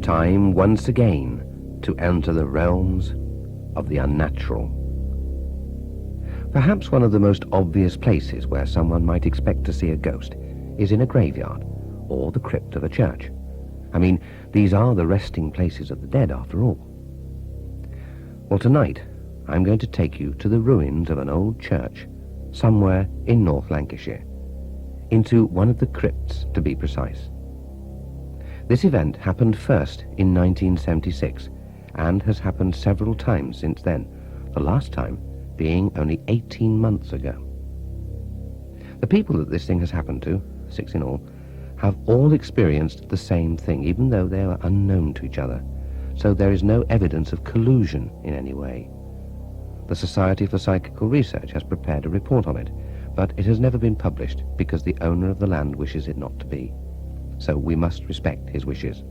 Time once again to enter the realms of the unnatural. Perhaps one of the most obvious places where someone might expect to see a ghost is in a graveyard or the crypt of a church. I mean, these are the resting places of the dead after all. Well, tonight I'm going to take you to the ruins of an old church somewhere in North Lancashire, into one of the crypts to be precise. This event happened first in 1976 and has happened several times since then, the last time being only 18 months ago. The people that this thing has happened to, 6 in all, have all experienced the same thing, even though they are unknown to each other, so there is no evidence of collusion in any way. The Society for Psychical Research has prepared a report on it, but it has never been published because the owner of the land wishes it not to be. So we must respect his wishes.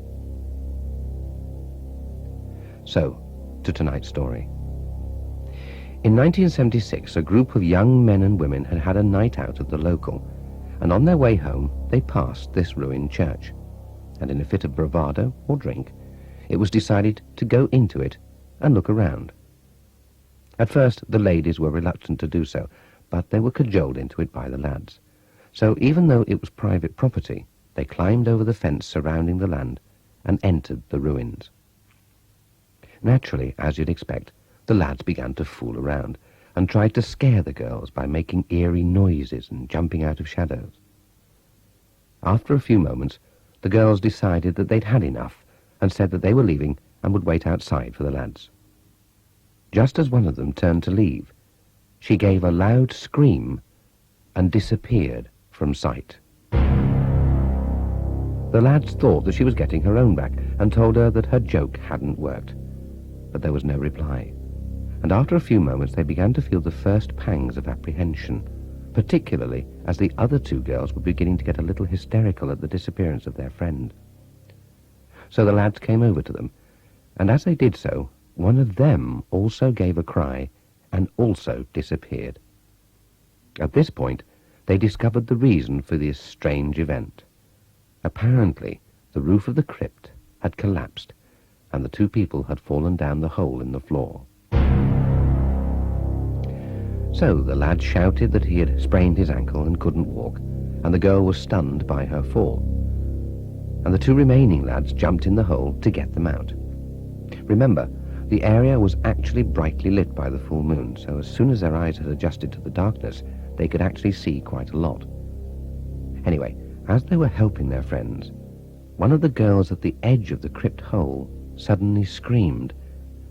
So, to tonight's story. In 1976, a group of young men and women had had a night out at the local, and on their way home they passed this ruined church. And in a fit of bravado or drink, it was decided to go into it and look around. At first the ladies were reluctant to do so, but they were cajoled into it by the lads. So even though it was private property, they climbed over the fence surrounding the land and entered the ruins. Naturally, as you'd expect, the lads began to fool around and tried to scare the girls by making eerie noises and jumping out of shadows. After a few moments, the girls decided that they'd had enough and said that they were leaving and would wait outside for the lads. Just as one of them turned to leave, she gave a loud scream and disappeared from sight. The lads thought that she was getting her own back and told her that her joke hadn't worked, but there was no reply. And after a few moments they began to feel the first pangs of apprehension, particularly as the other two girls were beginning to get a little hysterical at the disappearance of their friend. So the lads came over to them, and as they did so, one of them also gave a cry and also disappeared. At this point, they discovered the reason for this strange event. Apparently, the roof of the crypt had collapsed, and the two people had fallen down the hole in the floor. So the lad shouted that he had sprained his ankle and couldn't walk, and the girl was stunned by her fall. And the two remaining lads jumped in the hole to get them out. Remember, the area was actually brightly lit by the full moon, so as soon as their eyes had adjusted to the darkness, they could actually see quite a lot. Anyway, as they were helping their friends, one of the girls at the edge of the crypt hole suddenly screamed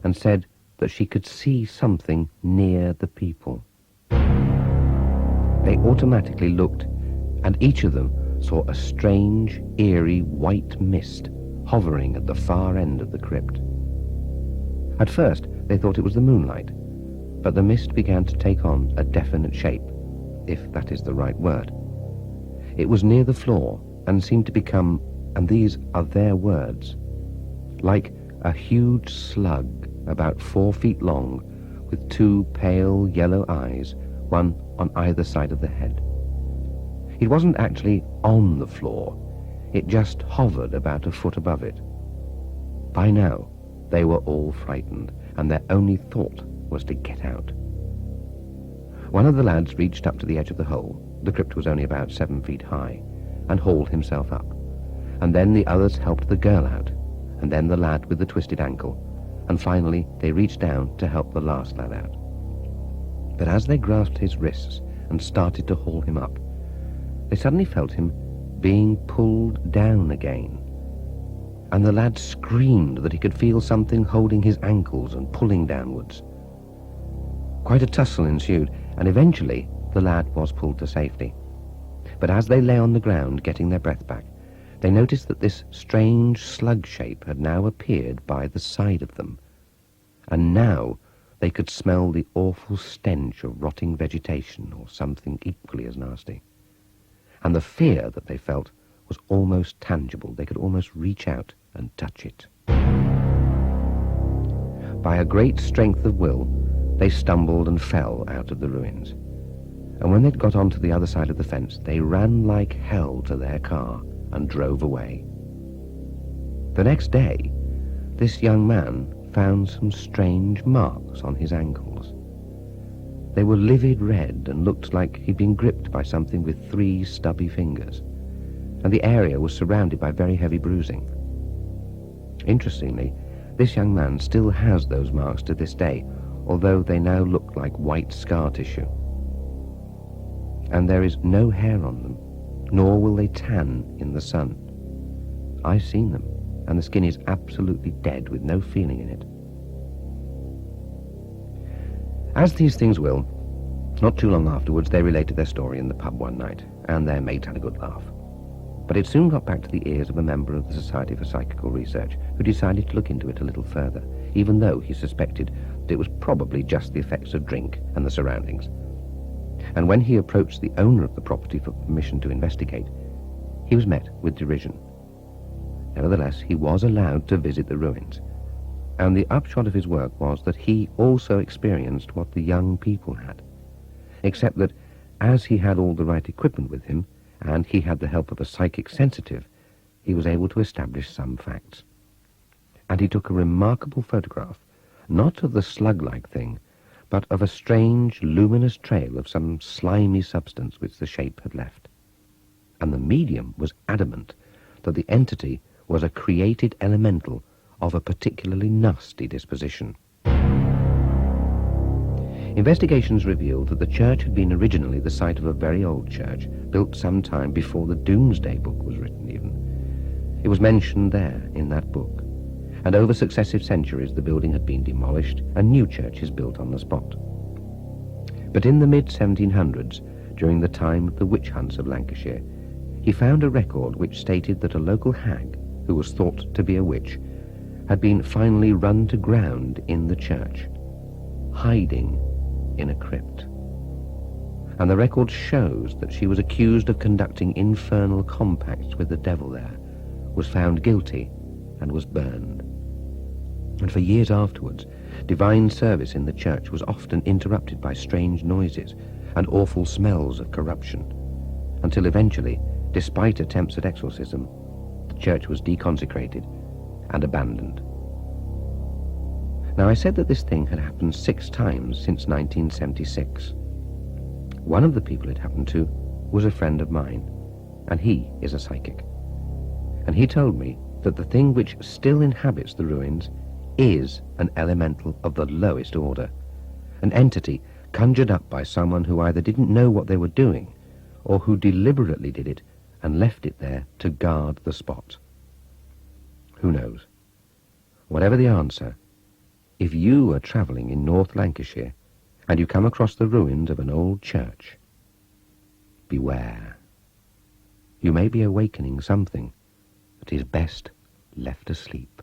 and said that she could see something near the people. They automatically looked, and each of them saw a strange, eerie white mist hovering at the far end of the crypt. At first, they thought it was the moonlight, but the mist began to take on a definite shape, if that is the right word. It was near the floor and seemed to become, and these are their words, like a huge slug about 4 feet long with 2 pale yellow eyes, one on either side of the head. It wasn't actually on the floor, it just hovered about a foot above it. By now, they were all frightened, and their only thought was to get out. One of the lads reached up to the edge of the hole, the crypt was only about 7 feet high, and hauled himself up. And then the others helped the girl out, and then the lad with the twisted ankle, and finally they reached down to help the last lad out. But as they grasped his wrists and started to haul him up, they suddenly felt him being pulled down again. And the lad screamed that he could feel something holding his ankles and pulling downwards. Quite a tussle ensued, and eventually the lad was pulled to safety. But as they lay on the ground getting their breath back, they noticed that this strange slug shape had now appeared by the side of them, and now they could smell the awful stench of rotting vegetation or something equally as nasty. And the fear that they felt was almost tangible. They could almost reach out and touch it. By a great strength of will, they stumbled and fell out of the ruins. And when they'd got onto the other side of the fence, they ran like hell to their car and drove away. The next day, this young man found some strange marks on his ankles. They were livid red and looked like he'd been gripped by something with 3 stubby fingers, and the area was surrounded by very heavy bruising. Interestingly, this young man still has those marks to this day, although they now look like white scar tissue. And there is no hair on them, nor will they tan in the sun. I've seen them, and the skin is absolutely dead with no feeling in it. As these things will, not too long afterwards they related their story in the pub one night, and their mates had a good laugh. But it soon got back to the ears of a member of the Society for Psychical Research, who decided to look into it a little further, even though he suspected that it was probably just the effects of drink and the surroundings. And when he approached the owner of the property for permission to investigate, he was met with derision. Nevertheless, he was allowed to visit the ruins, and the upshot of his work was that he also experienced what the young people had, except that as he had all the right equipment with him, and he had the help of a psychic sensitive, he was able to establish some facts. And he took a remarkable photograph, not of the slug-like thing, but of a strange, luminous trail of some slimy substance which the shape had left. And the medium was adamant that the entity was a created elemental of a particularly nasty disposition. Investigations revealed that the church had been originally the site of a very old church, built some time before the Doomsday Book was written even. It was mentioned there in that book, and over successive centuries the building had been demolished and new churches built on the spot. But in the mid-1700s, during the time of the witch hunts of Lancashire, he found a record which stated that a local hag, who was thought to be a witch, had been finally run to ground in the church, hiding in a crypt. And the record shows that she was accused of conducting infernal compacts with the devil there, was found guilty, and was burned. And for years afterwards, divine service in the church was often interrupted by strange noises and awful smells of corruption, until eventually, despite attempts at exorcism, the church was deconsecrated and abandoned. Now, I said that this thing had happened 6 times since 1976. One of the people it happened to was a friend of mine, and he is a psychic. And he told me that the thing which still inhabits the ruins is an elemental of the lowest order, an entity conjured up by someone who either didn't know what they were doing, or who deliberately did it and left it there to guard the spot. Who knows? Whatever the answer, if you are travelling in North Lancashire and you come across the ruins of an old church, beware. You may be awakening something that is best left asleep.